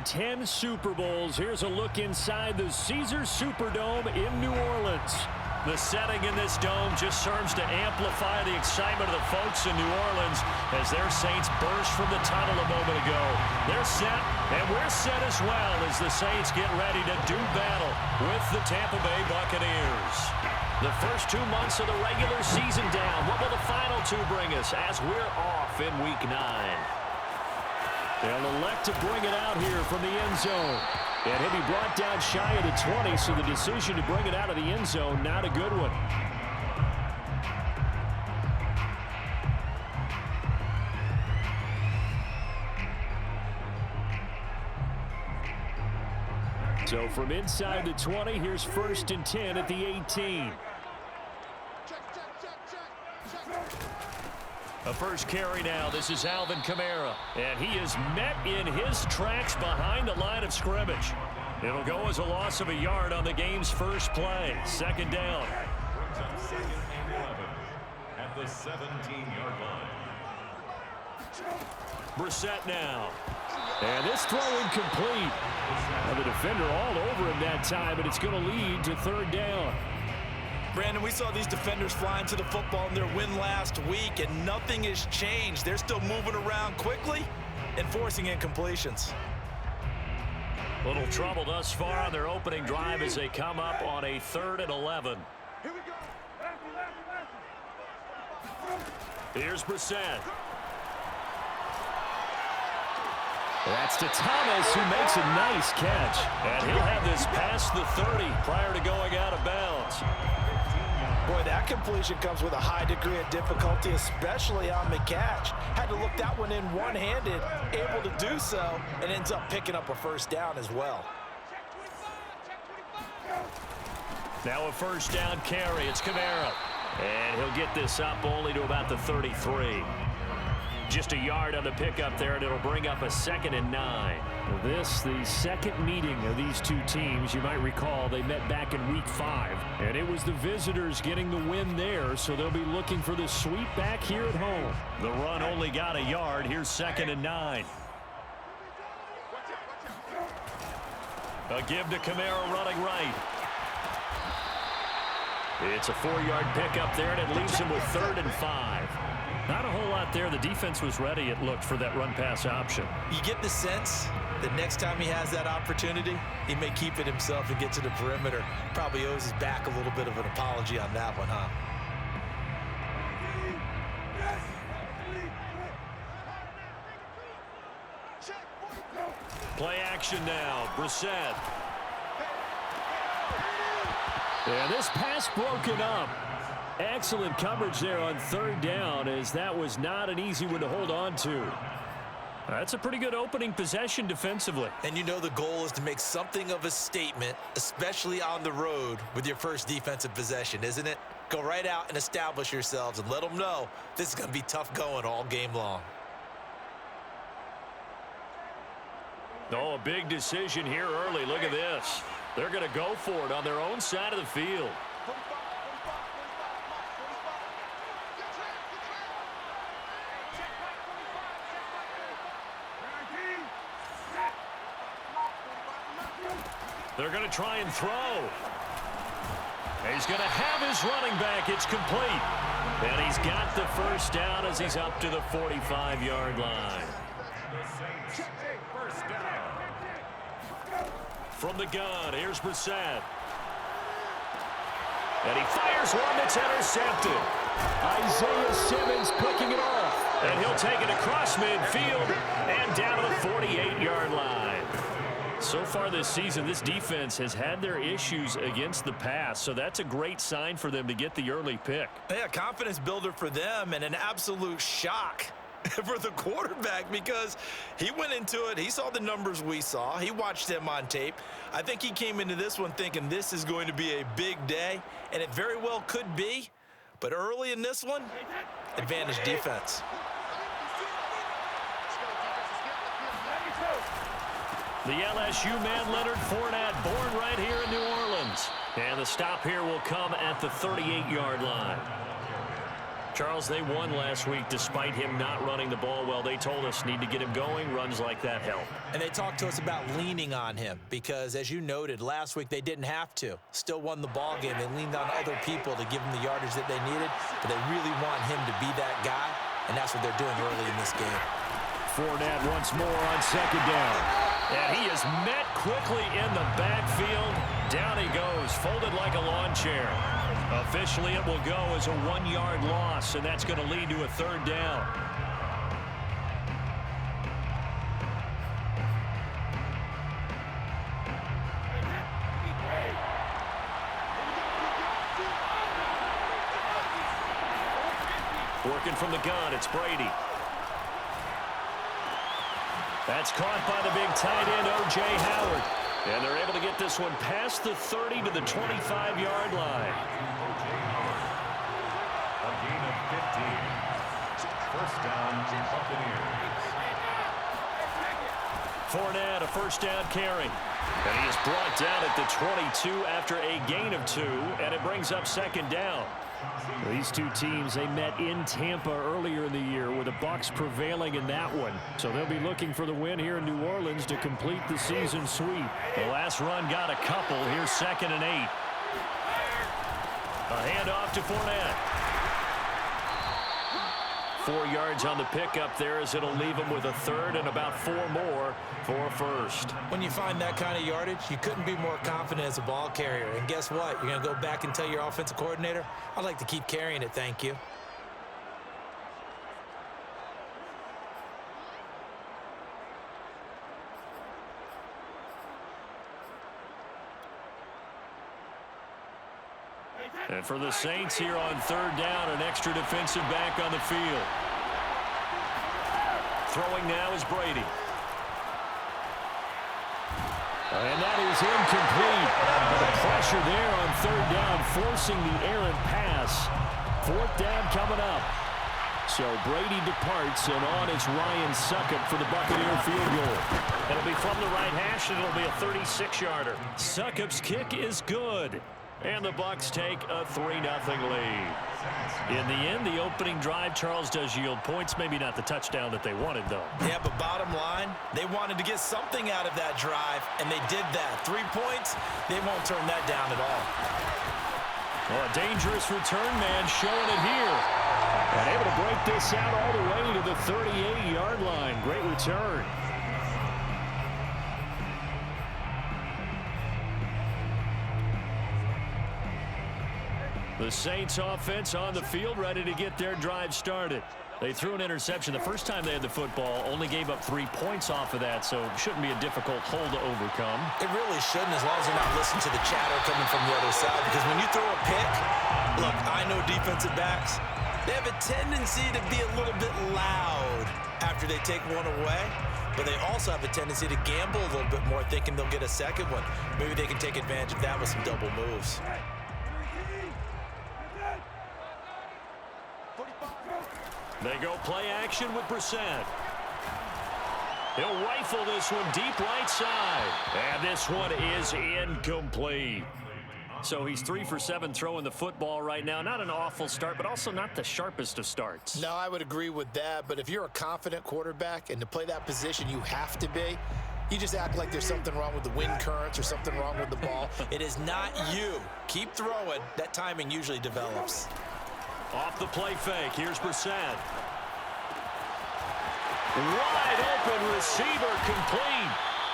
10 Super Bowls. Here's a look inside the Caesars Superdome in New Orleans. The setting in this dome just serves to amplify the excitement of the folks in New Orleans as their Saints burst from the tunnel a moment ago. They're set, and we're set as well as the Saints get ready to do battle with the Tampa Bay Buccaneers. The first 2 months of the regular season down. What will the final 2 bring us as we're off in Week 9? They'll elect to bring it out here from the end zone. And he'll be brought down shy of the 20, so the decision to bring it out of the end zone, not a good one. So from inside the 20, here's 1st and 10 at the 18. A first carry now. This is Alvin Kamara. And he is met in his tracks behind the line of scrimmage. It'll go as a loss of a yard on the game's first play. 2nd down. At the 17-yard line. Brissett now. And this throw incomplete. And the defender all over him that time, and it's going to lead to 3rd down. Brandon, we saw these defenders flying to the football in their win last week, and nothing has changed. They're still moving around quickly and forcing incompletions. Little trouble thus far on their opening drive as they come up on a 3rd and 11. Here's Brissett. That's to Thomas, who makes a nice catch. And he'll have this past the 30 prior to going out of bounds. Boy, that completion comes with a high degree of difficulty, especially on the catch. Had to look that one in one-handed, able to do so, and ends up picking up a 1st down as well. Now a 1st down carry. It's Kamara. And he'll get this up only to about the 33. Just a yard on the pickup there, and it'll bring up a 2nd and 9. This, the second meeting of these two teams. You might recall they met back in Week 5, and it was the visitors getting the win there, so they'll be looking for the sweep back here at home. The run only got a yard. Here's 2nd and 9. A give to Kamara running right. It's a 4-yard pickup there, and it leaves him with 3rd and 5. Not a whole lot there. The defense was ready, it looked, for that run-pass option. You get the sense that next time he has that opportunity, he may keep it himself and get to the perimeter. Probably owes his back a little bit of an apology on that one, huh? Play action now. Brissett. And this pass broken up. Excellent coverage there on 3rd down, as that was not an easy one to hold on to. That's a pretty good opening possession defensively. And you know the goal is to make something of a statement, especially on the road with your first defensive possession, isn't it? Go right out and establish yourselves and let them know this is going to be tough going all game long. Oh, a big decision here early. Look at this. They're going to go for it on their own side of the field. They're going to try and throw. He's going to have his running back. It's complete. And he's got the 1st down as he's up to the 45-yard line. From the gun, here's Brissett. And he fires one that's intercepted. Isaiah Simmons picking it off. And he'll take it across midfield and down to the 48-yard line. So far this season, this defense has had their issues against the pass, so that's a great sign for them to get the early pick. Yeah, confidence builder for them and an absolute shock for the quarterback because he went into it. He saw the numbers we saw. He watched them on tape. I think he came into this one thinking this is going to be a big day, and it very well could be. But early in this one, advantage defense. The LSU man, Leonard Fournette, born right here in New Orleans. And the stop here will come at the 38-yard line. Charles, they won last week despite him not running the ball well. They told us need to get him going. Runs like that help. And they talked to us about leaning on him because, as you noted, last week they didn't have to. Still won the ball game. They leaned on other people to give them the yardage that they needed, but they really want him to be that guy, and that's what they're doing early in this game. Fournette once more on second down. And he is met quickly in the backfield. Down he goes, folded like a lawn chair. Officially, it will go as a 1-yard loss, and that's going to lead to a third down. Working from the gun, it's Brady. That's caught by the big tight end, O.J. Howard. And they're able to get this one past the 30 to the 25-yard line. A gain of 15. First down, Buccaneers. Fournette, a first down carry. And he is brought down at the 22 after a gain of 2, and it brings up second down. These two teams, they met in Tampa earlier in the year with the Bucs prevailing in that one. So they'll be looking for the win here in New Orleans to complete the season sweep. The last run got a couple. Here's 2nd and 8. A handoff to Fournette. 4 yards on the pickup there as it'll leave him with a third and about 4 more for a first. When you find that kind of yardage, you couldn't be more confident as a ball carrier. And guess what? You're going to go back and tell your offensive coordinator, I'd like to keep carrying it, thank you. And for the Saints here on third down, an extra defensive back on the field. Throwing now is Brady. And that is incomplete. The pressure there on third down, forcing the errant pass. 4th down coming up. So Brady departs, and on is Ryan Succop for the Buccaneer field goal. It'll be from the right hash, and it'll be a 36-yarder. Succop's kick is good. And the Bucs take a 3-0 lead. In the end, the opening drive, Charles, does yield points. Maybe not the touchdown that they wanted, though. Yeah, but bottom line, they wanted to get something out of that drive, and they did that. 3 points, they won't turn that down at all. Well, a dangerous return man showing it here. And able to break this out all the way to the 38-yard line. Great return. The Saints offense on the field, ready to get their drive started. They threw an interception the first time they had the football, only gave up 3 points off of that, so it shouldn't be a difficult hole to overcome. It really shouldn't, as long as you're not listening to the chatter coming from the other side, because when you throw a pick, look, I know defensive backs, they have a tendency to be a little bit loud after they take one away, but they also have a tendency to gamble a little bit more, thinking they'll get a second one. Maybe they can take advantage of that with some double moves. They go play action with Brissett. He'll rifle this one deep right side. And this one is incomplete. So he's 3 for 7 throwing the football right now. Not an awful start, but also not the sharpest of starts. No, I would agree with that. But if you're a confident quarterback and to play that position you have to be, you just act like there's something wrong with the wind currents or something wrong with the ball. It is not you. Keep throwing. That timing usually develops. Off the play fake, here's Brissett. Wide open receiver complete.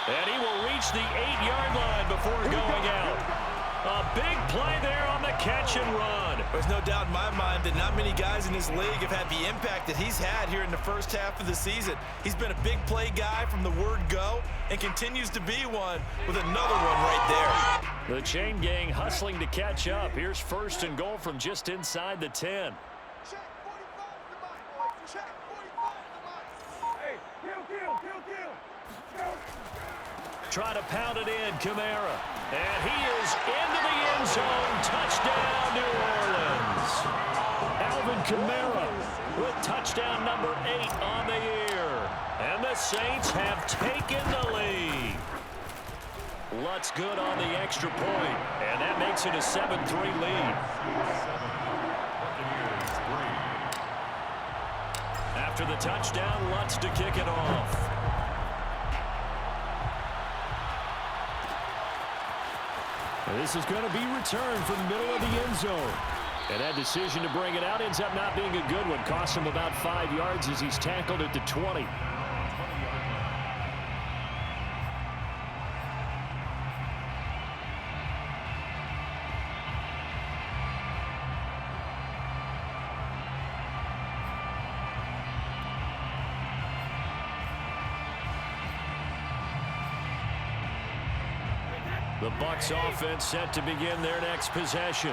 And he will reach the 8-yard line before going out. A big play there on the catch and run. There's no doubt in my mind that not many guys in this league have had the impact that he's had here in the first half of the season. He's been a big play guy from the word go and continues to be one with another one right there. The chain gang hustling to catch up. Here's 1st and goal from just inside the 10. Try to pound it in, Kamara. And he is into the end zone. Touchdown, New Orleans. Alvin Kamara with touchdown number 8 on the year. And the Saints have taken the lead. Lutz good on the extra point. And that makes it a 7-3 lead. After the touchdown, Lutz to kick it off. And this is going to be returned from the middle of the end zone. And that decision to bring it out ends up not being a good one. Cost him about 5 yards as he's tackled at the 20. The Bucs offense set to begin their next possession.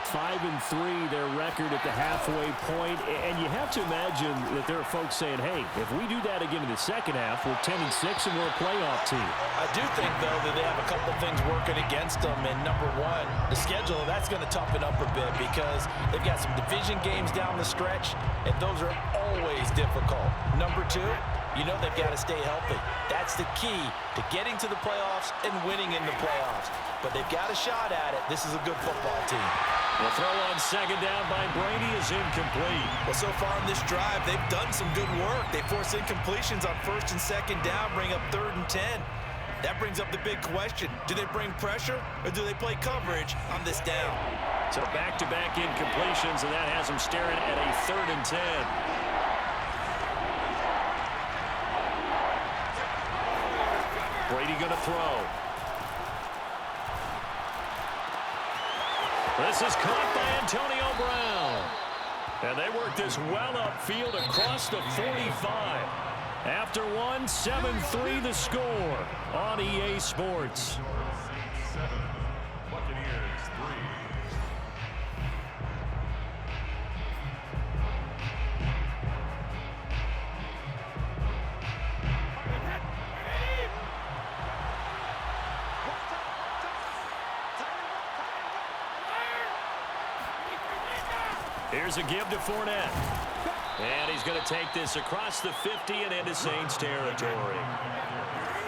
5-3 their record at the halfway point, and you have to imagine that there are folks saying, hey, if we do that again in the second half, we're 10-6 and we're a playoff team. I do think, though, that they have a couple things working against them, and number one, the schedule, that's going to toughen up a bit because they've got some division games down the stretch, and those are always difficult. Number two, you know they've got to stay healthy. That's the key to getting to the playoffs and winning in the playoffs. But they've got a shot at it. This is a good football team. The throw on second down by Brady is incomplete. Well, so far in this drive, they've done some good work. They force incompletions on first and second down, bring up 3rd and 10. That brings up the big question. Do they bring pressure or do they play coverage on this down? So back-to-back incompletions, and that has them staring at a 3rd and 10. Brady going to throw. This is caught by Antonio Brown. And they work this well upfield across the 45. After one, 7-3 the score on EA Sports. 7, Buccaneers 3. Here's a give to Fournette. And he's going to take this across the 50 and into Saints territory.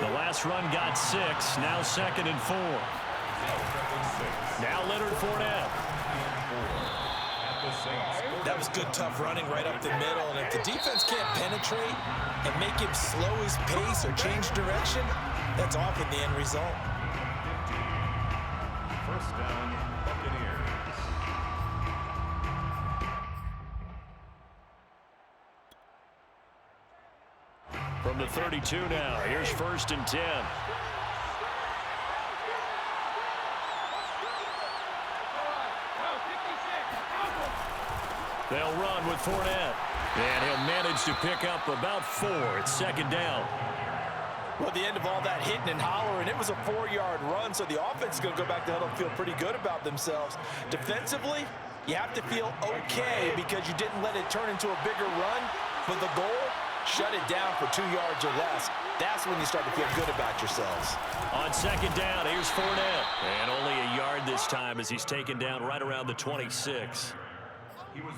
The last run got 6, now 2nd and 4. Now Leonard Fournette. That was good, tough running right up the middle. And if the defense can't penetrate and make him slow his pace or change direction, that's often the end result. 1st down, Buccaneers. From the 32 now, here's 1st and 10. They'll run with Fournette. And he'll manage to pick up about 4. It's 2nd down. Well, at the end of all that hitting and hollering, it was a 4-yard run, so the offense is going to go back to huddle and feel pretty good about themselves. Defensively, you have to feel okay because you didn't let it turn into a bigger run, but the goal, shut it down for 2 yards or less. That's when you start to feel good about yourselves. On 2nd down, here's Fournette. And only a yard this time as he's taken down right around the 26.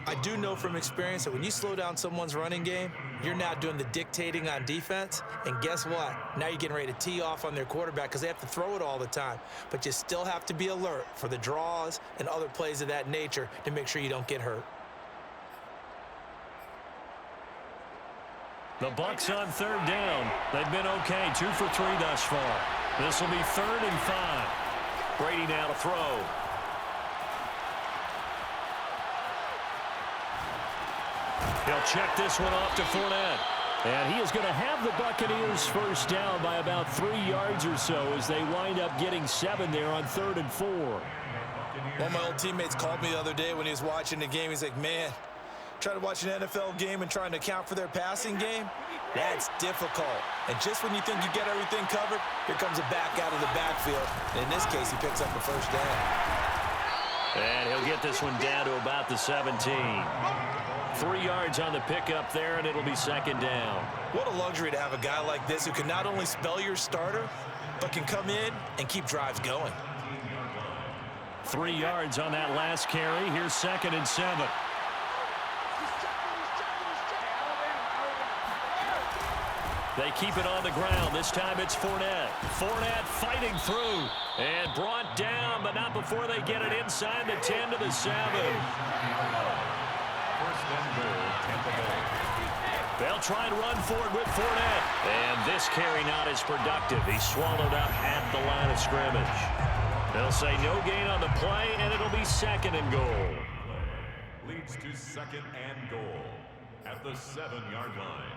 I do know from experience that when you slow down someone's running game, you're now doing the dictating on defense. And guess what? Now you're getting ready to tee off on their quarterback because they have to throw it all the time. But you still have to be alert for the draws and other plays of that nature to make sure you don't get hurt. The Bucs on 3rd down. They've been okay, 2 for 3 thus far. This will be 3rd and 5. Brady now to throw. He'll check this one off to Fournette. And he is going to have the Buccaneers 1st down by about 3 yards or so as they wind up getting 7 there on 3rd and 4. One of my old teammates called me the other day when he was watching the game. He's like, man, trying to watch an NFL game and trying to account for their passing game, that's difficult. And just when you think you get everything covered, here comes a back out of the backfield. And in this case, he picks up the 1st down. And he'll get this one down to about the 17. 3 yards on the pickup there, and it'll be 2nd down. What a luxury to have a guy like this who can not only spell your starter, but can come in and keep drives going. 3 yards on that last carry. Here's 2nd and 7. They keep it on the ground. This time it's Fournette. Fournette fighting through and brought down, but not before they get it inside the 10 to the 7. 1st and goal, Tampa Bay. They'll try and run for it with Fournette. And this carry not as productive. He's swallowed up at the line of scrimmage. They'll say no gain on the play, and it'll be 2nd and goal. Leads to 2nd and goal at the 7-yard line.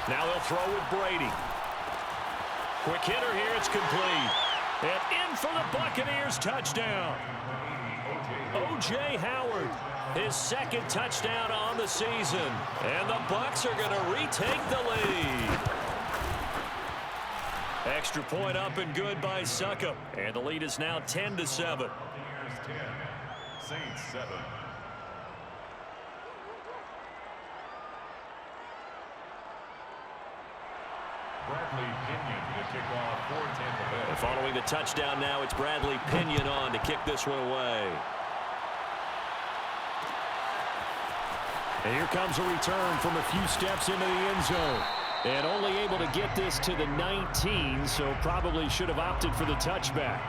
Now they'll throw with Brady. Quick hitter here, it's complete. And in for the Buccaneers touchdown. O.J. Howard, his 2nd touchdown on the season. And the Bucs are going to retake the lead. Extra point up and good by Succop. And the lead is now 10-7. Buccaneers 10, Saints 7. Bradley Pinion to kick off for Tampa Bay. And following the touchdown now, it's Bradley Pinion on to kick this one away. And here comes a return from a few steps into the end zone. And only able to get this to the 19, so probably should have opted for the touchback.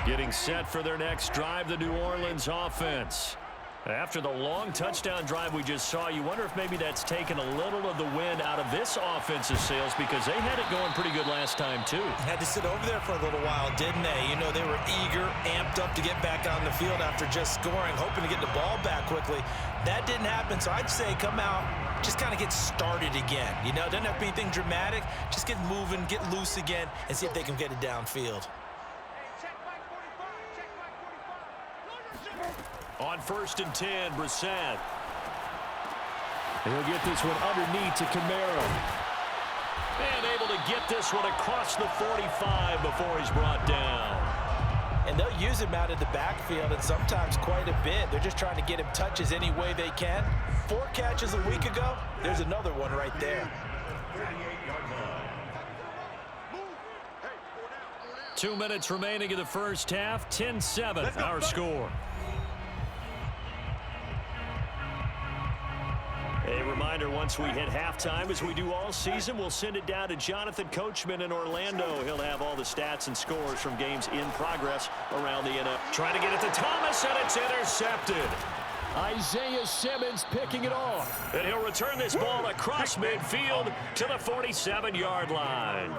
Getting set for their next drive, the New Orleans offense. After the long touchdown drive we just saw, you wonder if maybe that's taken a little of the wind out of this offensive sails, because they had it going pretty good last time too. Had to sit over there for a little while, didn't they? You know, they were eager, amped up to get back on the field after just scoring, hoping to get the ball back quickly. That didn't happen, so I'd say come out, just kind of get started again. You know, it doesn't have to be anything dramatic. Just get moving, get loose again, and see if they can get it downfield. On 1st and 10, Brissett. He'll get this one underneath to Kamara. And able to get this one across the 45 before he's brought down. And they'll use him out of the backfield, and sometimes quite a bit. They're just trying to get him touches any way they can. 4 catches a week ago. There's another one right there. 2 minutes remaining in the first half. 10-7, our score. A reminder, once we hit halftime, as we do all season, we'll send it down to Jonathan Coachman in Orlando. He'll have all the stats and scores from games in progress around the NFL. Trying to get it to Thomas, and it's intercepted. Isaiah Simmons picking it off. And he'll return this ball across midfield to the 47-yard line.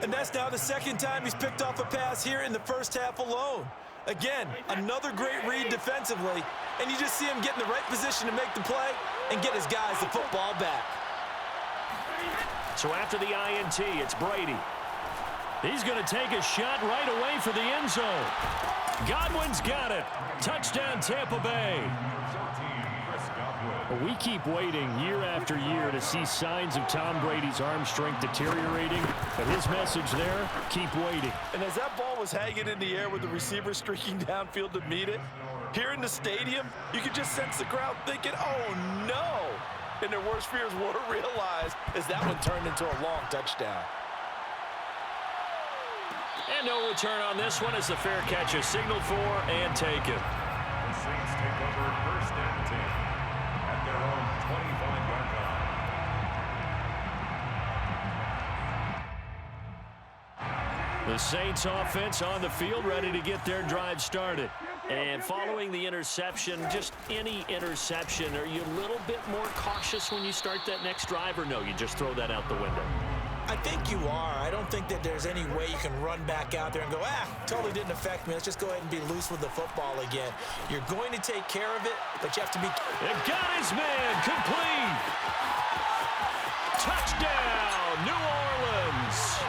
And that's now the 2nd time he's picked off a pass here in the first half alone. Again, another great read defensively, and you just see him get in the right position to make the play and get his guys the football back. So after the INT, it's Brady. He's going to take a shot right away for the end zone. Godwin's got it. Touchdown, Tampa Bay. We keep waiting year after year to see signs of Tom Brady's arm strength deteriorating. But his message there, keep waiting. And as that ball was hanging in the air with the receiver streaking downfield to meet it, here in the stadium, you could just sense the crowd thinking, oh, no. And their worst fears were realized as that one turned into a long touchdown. And no return on this one as the fair catch is signaled for and taken. The Saints take over 1st and 10 at their own 25-yard line. The Saints offense on the field, ready to get their drive started. And following the interception, just any interception, are you a little bit more cautious when you start that next drive, or no, you just throw that out the window? I think you are. I don't think that there's any way you can run back out there and go, totally didn't affect me. Let's just go ahead and be loose with the football again. You're going to take care of it, but you have to be... It got his man, complete. Touchdown, New Orleans.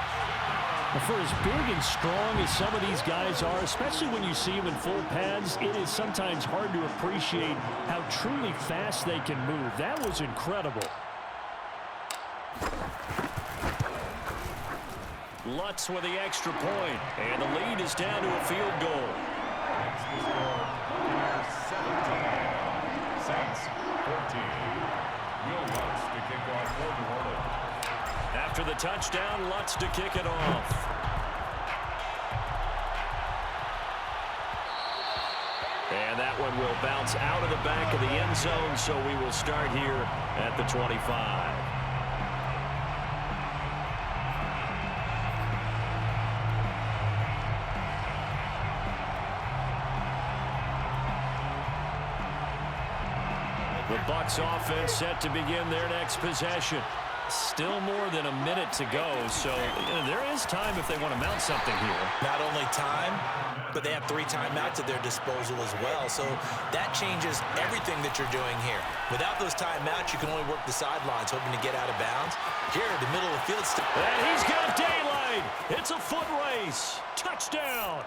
For as big and strong as some of these guys are, especially when you see them in full pads, it is sometimes hard to appreciate how truly fast they can move. That was incredible. Lutz with the extra point, and the lead is down to a field goal. That's the score. Buccaneers 17, Saints 14. Will Lutz to kick off for New Orleans. After the touchdown, Lutz to kick it off. one will bounce out of the back of the end zone, so we will start here at the 25. The Bucs offense set to begin their next possession. Still more than a minute to go, so there is time if they want to mount something here. Not only time, but they have 3 timeouts at their disposal as well, so that changes everything that you're doing here. Without those timeouts, you can only work the sidelines, hoping to get out of bounds. Here, the middle of the field. And he's got daylight. It's a foot race. Touchdown.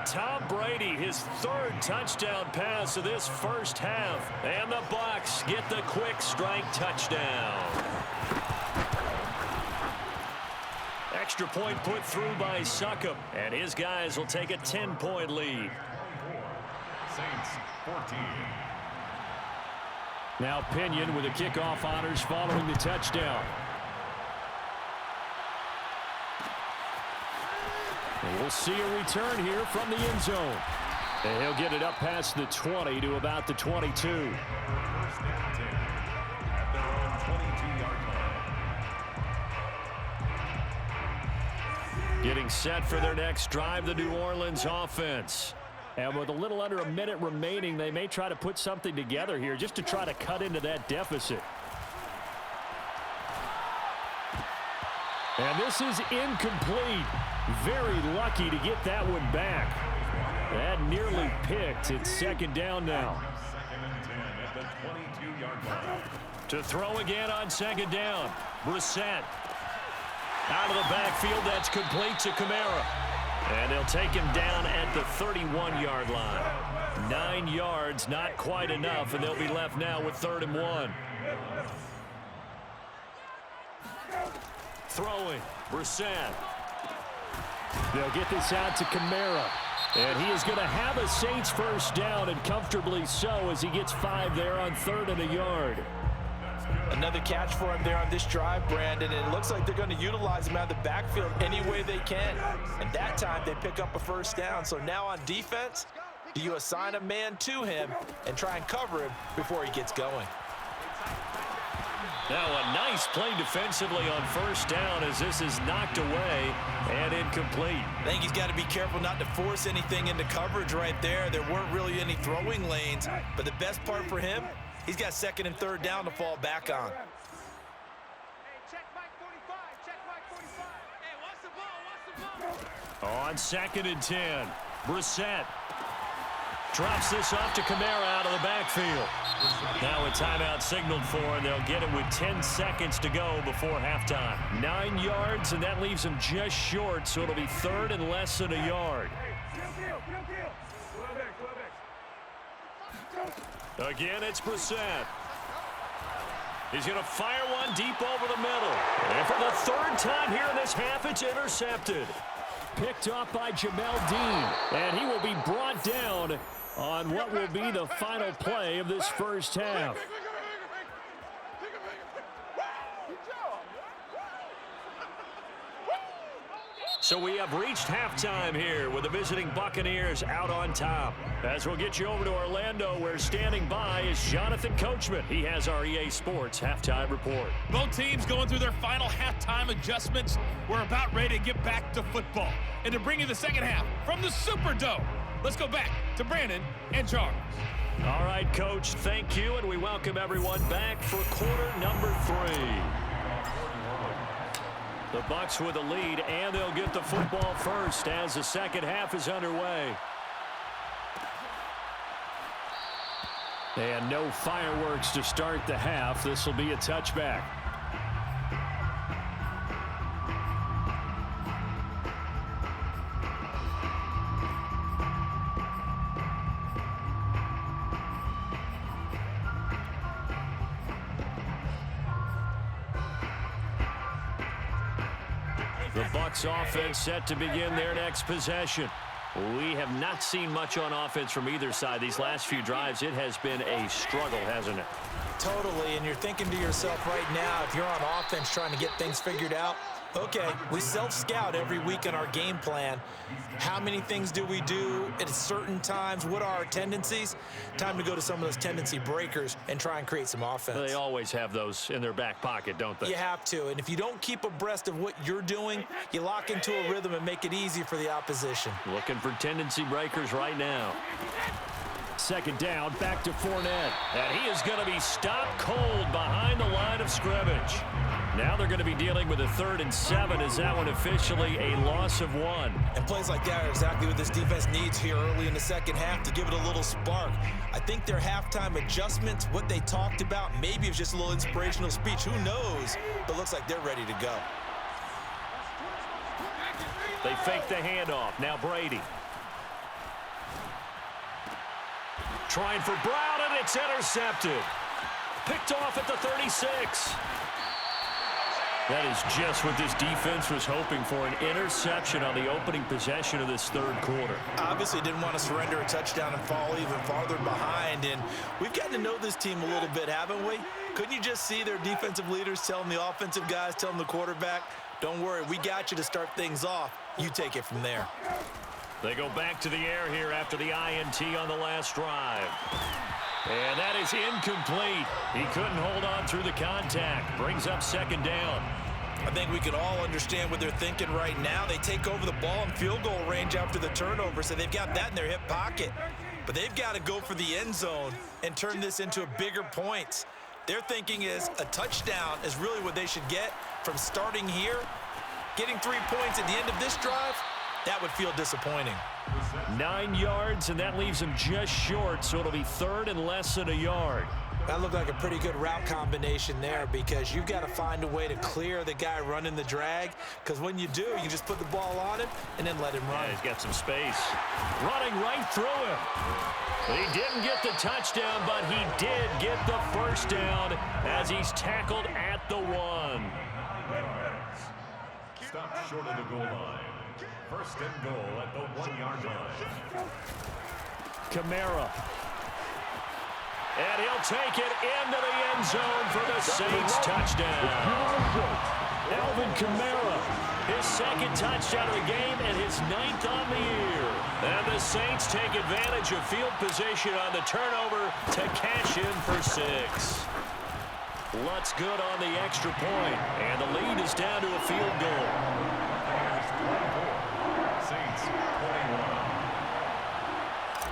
Tom Brady, his 3rd touchdown pass of this first half. And the Bucs get the quick strike touchdown. Extra point put through by Succop, and his guys will take a 10-point lead. Saints 14. Now Pinion with the kickoff honors following the touchdown. And we'll see a return here from the end zone. And he'll get it up past the 20 to about the 22. First and 10 at their own 22-yard line. Getting set for their next drive, the New Orleans offense. And with a little under a minute remaining, they may try to put something together here just to try to cut into that deficit. And this is incomplete. Very lucky to get that one back. That nearly picked. It's 2nd down now. 2nd and 10 at the 22-yard line. To throw again on 2nd down. Brissett. Out of the backfield, that's complete to Kamara. And they'll take him down at the 31-yard line. 9 yards, not quite enough, and they'll be left now with 3rd and 1. Throwing, Brissett. They'll get this out to Kamara. And he is going to have a Saints first down, and comfortably so, as he gets 5 there on 3rd and a yard. Another catch for him there on this drive, Brandon, and it looks like they're going to utilize him out of the backfield any way they can. And that time they pick up a first down. So now on defense, do you assign a man to him and try and cover him before he gets going? Now a nice play defensively on first down as this is knocked away and incomplete. I think he's got to be careful not to force anything into coverage right there. There weren't really any throwing lanes, but the best part for him, he's got 2nd and 3rd down to fall back on. On 2nd and 10, Brissett drops this off to Kamara out of the backfield. Now a timeout signaled for, and they'll get it with 10 seconds to go before halftime. 9 yards, and that leaves them just short, so it'll be 3rd and less than a yard. Again, it's Brissett. He's going to fire one deep over the middle. And for the 3rd time here in this half, it's intercepted. Picked off by Jamel Dean, and he will be brought down on what will be the final play of this first half. So we have reached halftime here with the visiting Buccaneers out on top. As we'll get you over to Orlando, where standing by is Jonathan Coachman. He has our EA Sports halftime report. Both teams going through their final halftime adjustments. We're about ready to get back to football. And to bring you the second half from the Superdome, let's go back to Brandon and Charles. All right, Coach, thank you, and we welcome everyone back for quarter number 3. The Bucs with the lead, and they'll get the football first as the second half is underway. And no fireworks to start the half. This will be a touchback. The Bucs offense set to begin their next possession. We have not seen much on offense from either side. These last few drives, it has been a struggle, hasn't it? Totally, and you're thinking to yourself right now, if you're on offense trying to get things figured out, Okay, we self-scout every week in our game plan. How many things do we do at certain times? What are our tendencies? Time to go to some of those tendency breakers and try and create some offense. They always have those in their back pocket, don't they? You have to, and if you don't keep abreast of what you're doing, you lock into a rhythm and make it easy for the opposition. Looking for tendency breakers right now. Second down, back to Fournette. And he is going to be stopped cold behind the line of scrimmage. Now they're going to be dealing with a 3rd and 7. Is that one officially a loss of 1? And plays like that are exactly what this defense needs here early in the second half to give it a little spark. I think their halftime adjustments, what they talked about, maybe it's just a little inspirational speech. Who knows? But looks like they're ready to go. They fake the handoff. Now Brady. Trying for Brown, and it's intercepted. Picked off at the 36. That is just what this defense was hoping for, an interception on the opening possession of this 3rd quarter. Obviously didn't want to surrender a touchdown and fall even farther behind, and we've gotten to know this team a little bit, haven't we? Couldn't you just see their defensive leaders telling the offensive guys, telling the quarterback, don't worry, we got you to start things off. You take it from there. They go back to the air here after the INT on the last drive. And that is incomplete. He couldn't hold on through the contact. Brings up 2nd down. I think we can all understand what they're thinking right now. They take over the ball in field goal range after the turnover, so they've got that in their hip pocket. But they've got to go for the end zone and turn this into a bigger points. Their thinking is a touchdown is really what they should get from starting here. Getting 3 points at the end of this drive, that would feel disappointing. 9 yards, and that leaves him just short, so it'll be 3rd and less than a yard. That looked like a pretty good route combination there because you've got to find a way to clear the guy running the drag, because when you do, you just put the ball on him and then let him run. Yeah, he's got some space. Running right through him. He didn't get the touchdown, but he did get the 1st down as he's tackled at the 1. Stop short of the goal line. 1st and goal at the 1-yard line. Kamara. And he'll take it into the end zone for the Saints touchdown. Alvin Kamara, his 2nd touchdown of the game and his 9th on the year. And the Saints take advantage of field position on the turnover to cash in for 6. Lutz good on the extra point, and the lead is down to a field goal. Saints 21.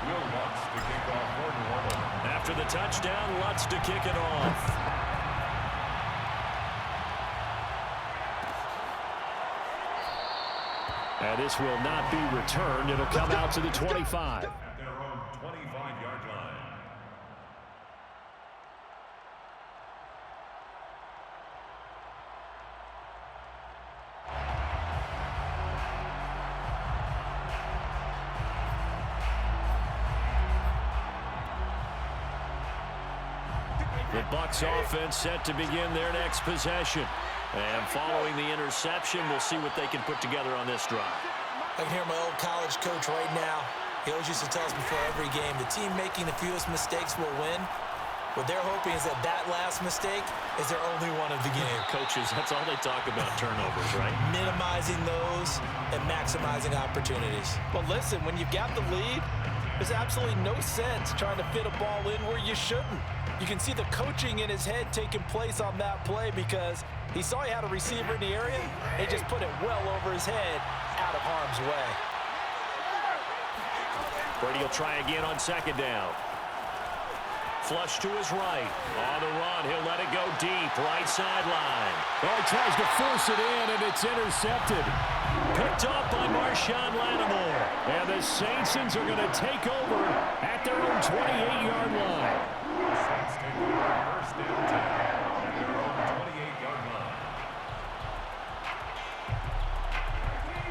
Will Lutz to kick off for New Orleans. After the touchdown, Lutz to kick it off. And this will not be returned. It'll come out to the 25. At their own 25-yard line. The Bucs offense set to begin their next possession. And following the interception, we'll see what they can put together on this drive. I can hear my old college coach right now. He always used to tell us before every game, the team making the fewest mistakes will win. What they're hoping is that that last mistake is their only one of the game. Coaches, that's all they talk about, turnovers, right? Minimizing those and maximizing opportunities. But listen, when you've got the lead, there's absolutely no sense trying to fit a ball in where you shouldn't. You can see the coaching in his head taking place on that play because he saw he had a receiver in the area. He just put it well over his head out of harm's way. Brady will try again on 2nd down. Flush to his right. On the run, he'll let it go deep. Right sideline. Oh, he tries to force it in, and it's intercepted. Picked up by Marshawn Lattimore. And the Saints are going to take over at their own 28-yard line. Saints take over 1st and 10 at their own 28-yard line.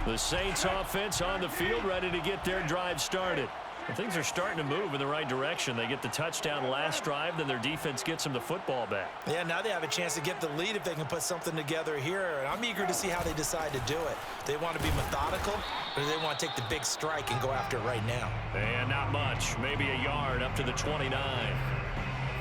The Saints offense on the field ready to get their drive started. And things are starting to move in the right direction. They get the touchdown last drive, then their defense gets them the football back. Yeah, now they have a chance to get the lead if they can put something together here. And I'm eager to see how they decide to do it. They want to be methodical, or do they want to take the big strike and go after it right now? And not much, maybe a yard up to the 29.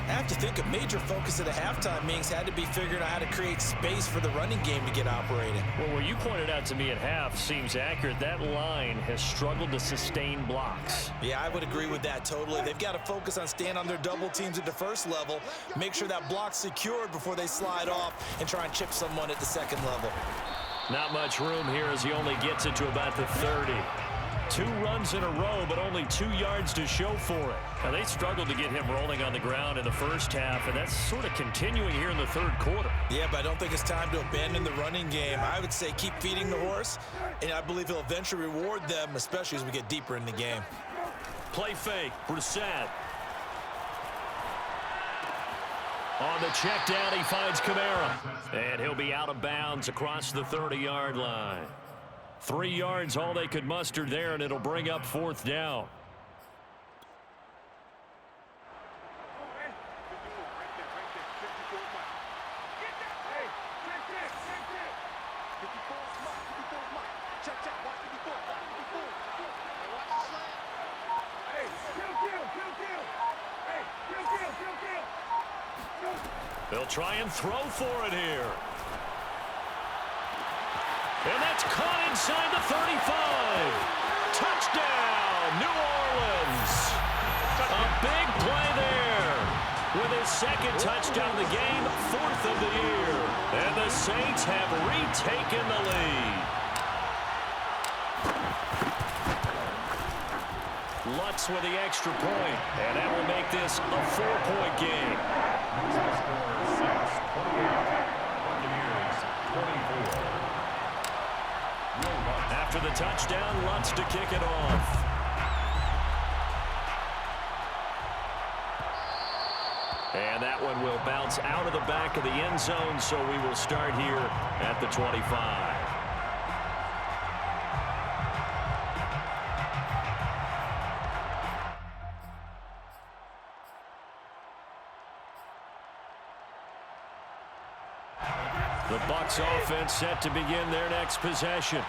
I have to think a major focus of the halftime meetings had to be figuring out how to create space for the running game to get operating. Well, what you pointed out to me at half seems accurate. That line has struggled to sustain blocks. Yeah, I would agree with that totally. They've got to focus on staying on their double teams at the first level, make sure that block's secured before they slide off and try and chip someone at the second level. Not much room here as he only gets it to about the 30. 2 runs in a row, but only 2 yards to show for it. Now, they struggled to get him rolling on the ground in the first half, and that's sort of continuing here in the third quarter. Yeah, but I don't think it's time to abandon the running game. I would say keep feeding the horse, and I believe he'll eventually reward them, especially as we get deeper in the game. Play fake, Brissett. On the check down, he finds Kamara. And he'll be out of bounds across the 30-yard line. 3 yards, all they could muster there, and it'll bring up 4th down. They'll try and throw for it here. And that's caught inside the 35. Touchdown, New Orleans. A big play there. With his second touchdown of the game, 4th of the year. And the Saints have retaken the lead. Lutz with the extra point, and that will make this a 4-point game. Saints 28, Buccaneers 24. After the touchdown, Lutz to kick it off. And that one will bounce out of the back of the end zone, so we will start here at the 25. The Bucs offense set to begin their next possession.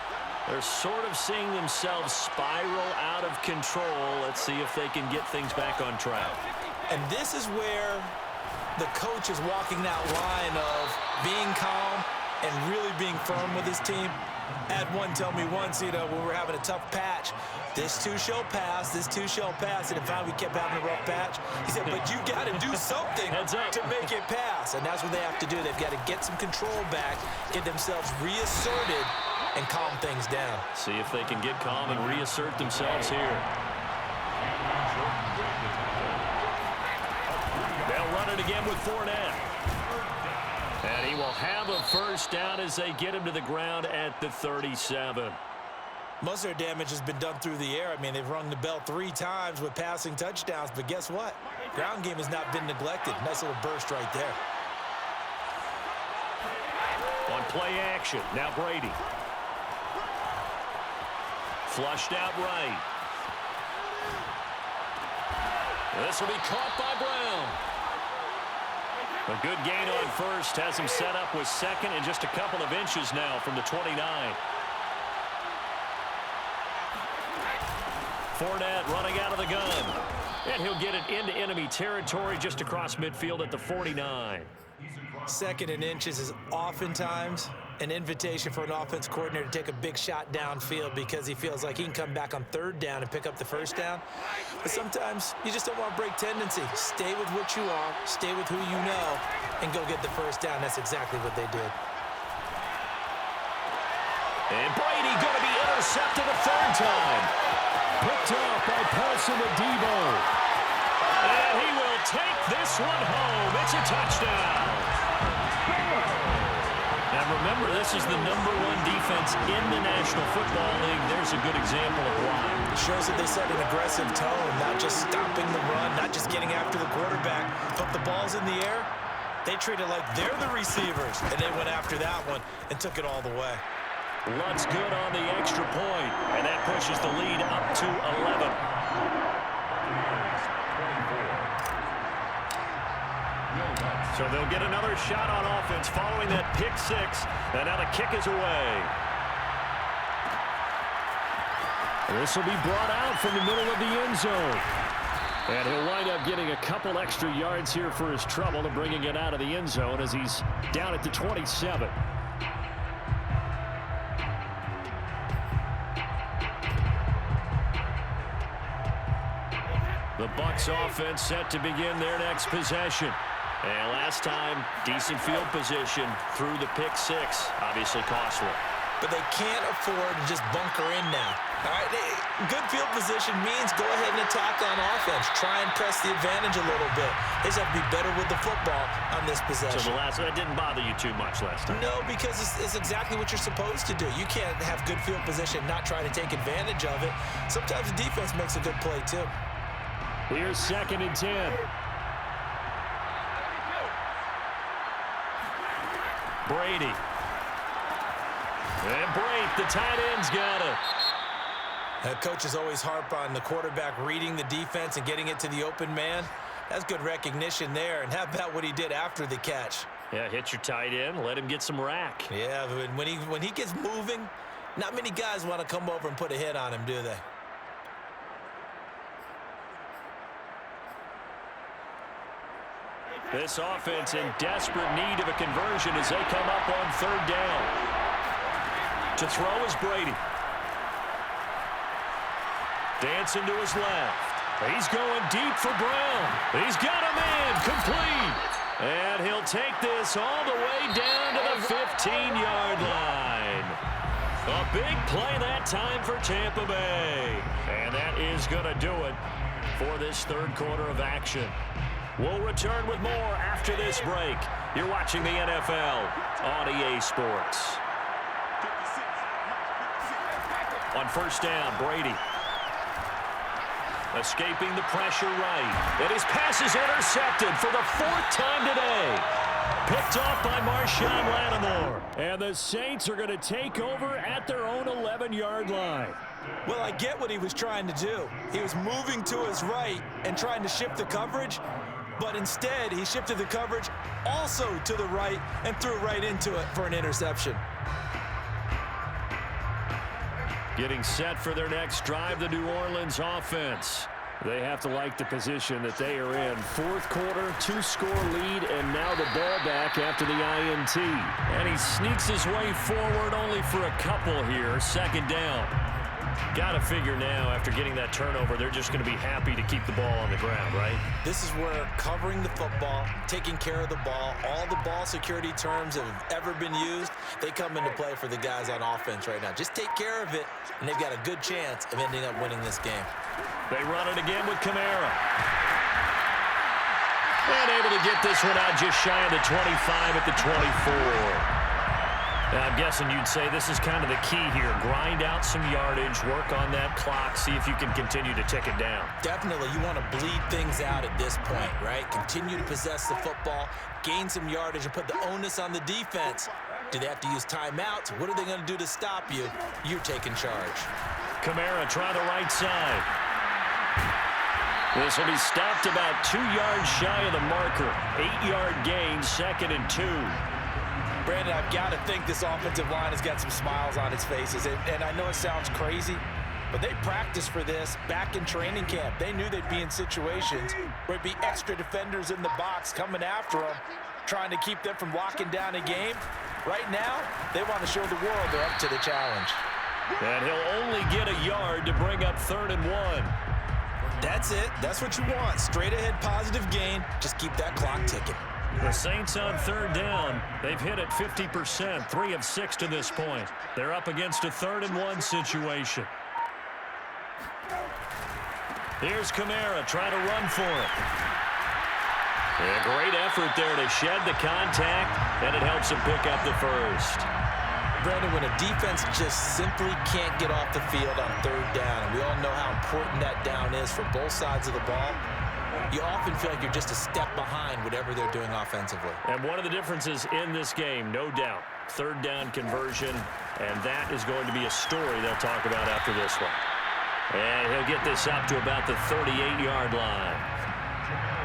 They're sort of seeing themselves spiral out of control. Let's see if they can get things back on track. And this is where the coach is walking that line of being calm and really being firm with his team. I had one tell me once, when we were having a tough patch, this too shall pass, this too shall pass, and in fact we kept having a rough patch. He said, but you got to do something to make it pass, and that's what they have to do. They've got to get some control back, get themselves reasserted, and calm things down. See if they can get calm and reassert themselves here. They'll run it again with Fournette. And he will have a first down as they get him to the ground at the 37. Most of their damage has been done through the air. I mean, they've rung the bell 3 times with passing touchdowns, but guess what? Ground game has not been neglected. Nice little burst right there. On play action, now Brady. Flushed out right. This will be caught by Brown. A good gain on first has him set up with second and just a couple of inches now from the 29. Fournette running out of the gun. And he'll get it into enemy territory just across midfield at the 49. Second and inches is oftentimes an invitation for an offense coordinator to take a big shot downfield because he feels like he can come back on 3rd down and pick up the first down. But sometimes you just don't want to break tendency. Stay with what you are, stay with who you know, and go get the first down. That's exactly what they did. And Brady going to be intercepted a 3rd time. Picked up by Paulson Adebo. And he will take this one home. It's a touchdown. Now remember, this is the #1 defense in the National Football League. There's a good example of why. It shows that they set an aggressive tone, not just stopping the run, not just getting after the quarterback. Put the balls in the air. They treat it like they're the receivers, and they went after that one and took it all the way. Lutz good on the extra point, and that pushes the lead up to 11. So they'll get another shot on offense following that pick 6, and now the kick is away. This will be brought out from the middle of the end zone. And he'll wind up getting a couple extra yards here for his trouble and bringing it out of the end zone as he's down at the 27. The Bucs offense set to begin their next possession. And last time, decent field position through the pick six. Obviously costly. But they can't afford to just bunker in now. All right, good field position means go ahead and attack on offense. Try and press the advantage a little bit. They just have to be better with the football on this possession. So that didn't bother you too much last time? No, because it's exactly what you're supposed to do. You can't have good field position and not try to take advantage of it. Sometimes the defense makes a good play too. Here's 2nd and 10. Brady. And Brate, the tight end's got it. Coaches always harp on the quarterback reading the defense and getting it to the open man. That's good recognition there. And how about what he did after the catch? Yeah, hit your tight end, let him get some rack. Yeah, when he gets moving, not many guys want to come over and put a hit on him, do they? This offense in desperate need of a conversion as they come up on 3rd down. To throw is Brady. Dancing to his left. He's going deep for Brown. He's got a man complete. And he'll take this all the way down to the 15-yard line. A big play that time for Tampa Bay. And that is going to do it for this 3rd quarter of action. We'll return with more after this break. You're watching the NFL on EA Sports. On 1st down, Brady. Escaping the pressure right. And his pass is intercepted for the 4th time today. Picked off by Marshawn Lattimore. And the Saints are going to take over at their own 11-yard line. Well, I get what he was trying to do. He was moving to his right and trying to shift the coverage. But instead, he shifted the coverage also to the right and threw right into it for an interception. Getting set for their next drive, the New Orleans offense. They have to like the position that they are in. 4th quarter, 2-score lead, and now the ball back after the INT. And he sneaks his way forward only for a couple here. 2nd down. Got to figure now, after getting that turnover, they're just going to be happy to keep the ball on the ground, right? This is where covering the football, taking care of the ball, all the ball security terms that have ever been used, they come into play for the guys on offense right now. Just take care of it, and they've got a good chance of ending up winning this game. They run it again with Kamara. And able to get this one out just shy of the 25 at the 24. Now, I'm guessing you'd say this is kind of the key here. Grind out some yardage, work on that clock, see if you can continue to tick it down. Definitely. You want to bleed things out at this point, right? Continue to possess the football, gain some yardage, and put the onus on the defense. Do they have to use timeouts? What are they going to do to stop you? You're taking charge. Kamara try the right side. This will be stopped about 2 yards shy of the marker. 8-yard gain, 2nd and 2. Brandon, I've got to think this offensive line has got some smiles on its faces. And I know it sounds crazy, but they practiced for this back in training camp. They knew they'd be in situations where it'd be extra defenders in the box coming after them, trying to keep them from locking down a game. Right now, they want to show the world they're up to the challenge. And he'll only get a yard to bring up 3rd and 1. That's it. That's what you want. Straight ahead positive gain. Just keep that clock ticking. The Saints on 3rd down. They've hit it 50%, 3 of 6 to this point. They're up against a 3rd and 1 situation. Here's Kamara trying to run for it. A great effort there to shed the contact, and it helps him pick up the 1st. Brandon, when a defense just simply can't get off the field on 3rd down, and we all know how important that down is for both sides of the ball, you often feel like you're just a step behind whatever they're doing offensively. And one of the differences in this game, no doubt, 3rd down conversion, and that is going to be a story they'll talk about after this one. And he'll get this up to about the 38-yard line.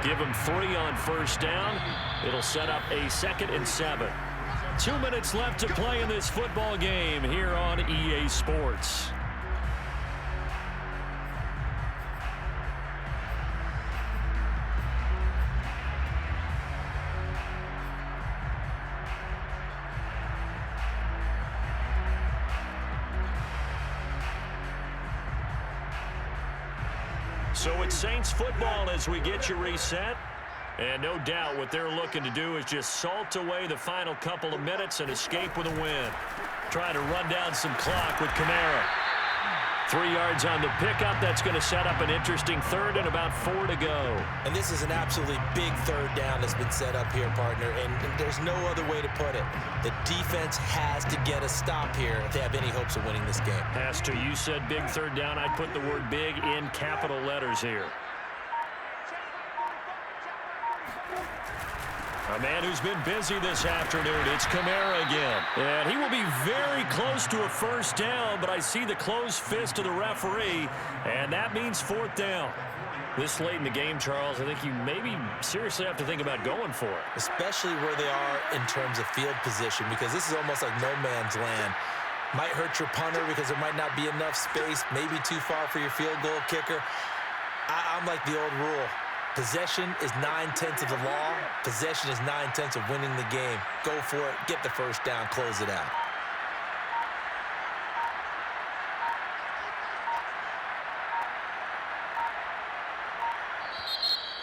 Give him 3 on 1st down. It'll set up a 2nd and 7. 2 minutes left to play in this football game here on EA Sports. So it's Saints football as we get you reset. And no doubt what they're looking to do is just salt away the final couple of minutes and escape with a win. Trying to run down some clock with Kamara. 3 yards on the pickup. That's going to set up an interesting third and about 4 to go. And this is an absolutely big third down that's been set up here, partner, and there's no other way to put it. The defense has to get a stop here if they have any hopes of winning this game. Has to. You said big third down. I'd put the word big in capital letters here. A man who's been busy this afternoon, it's Kamara again. And he will be very close to a first down, but I see the closed fist of the referee, and that means 4th down. This late in the game, Charles, I think you maybe seriously have to think about going for it. Especially where they are in terms of field position, because this is almost like no man's land. Might hurt your punter because there might not be enough space, maybe too far for your field goal kicker. I'm like the old rule. Possession is 9/10 of the law. Possession is 9/10 of winning the game. Go for it. Get the first down. Close it out.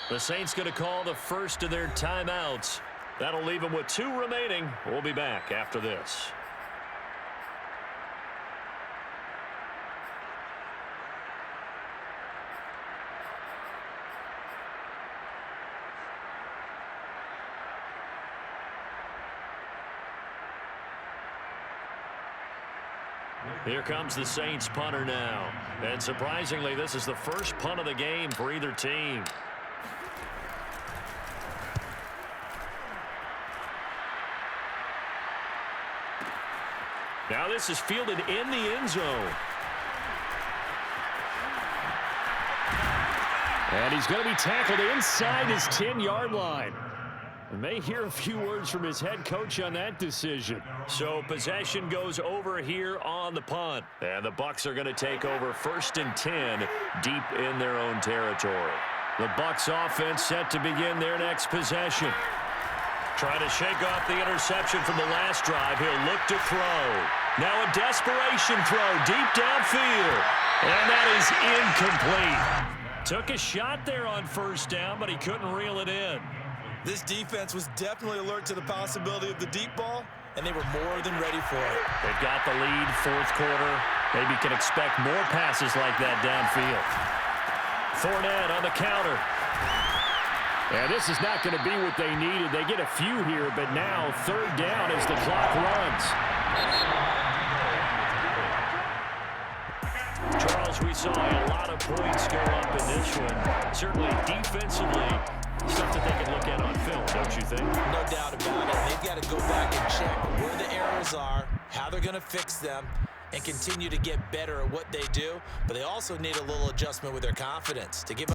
The Saints going to call the first of their timeouts. That'll leave them with 2 remaining. We'll be back after this. Here comes the Saints punter now. And surprisingly, this is the first punt of the game for either team. Now this is fielded in the end zone. And he's going to be tackled inside his 10-yard line. We may hear a few words from his head coach on that decision. So possession goes over here on the punt. And the Bucs are going to take over 1st and 10 deep in their own territory. The Bucs offense set to begin their next possession. Trying to shake off the interception from the last drive. He'll look to throw. Now a desperation throw deep downfield. And that is incomplete. Took a shot there on first down, but he couldn't reel it in. This defense was definitely alert to the possibility of the deep ball, and they were more than ready for it. They've got the lead, 4th quarter. Maybe can expect more passes like that downfield. Fournette on the counter. And this is not going to be what they needed. They get a few here, but now 3rd down as the clock runs. Charles, we saw a lot of points go up in this one. Certainly defensively, stuff that they can look at on film, don't you think? No doubt about it. They've got to go back and check where the errors are, how they're going to fix them, and continue to get better at what they do. But they also need a little adjustment with their confidence to give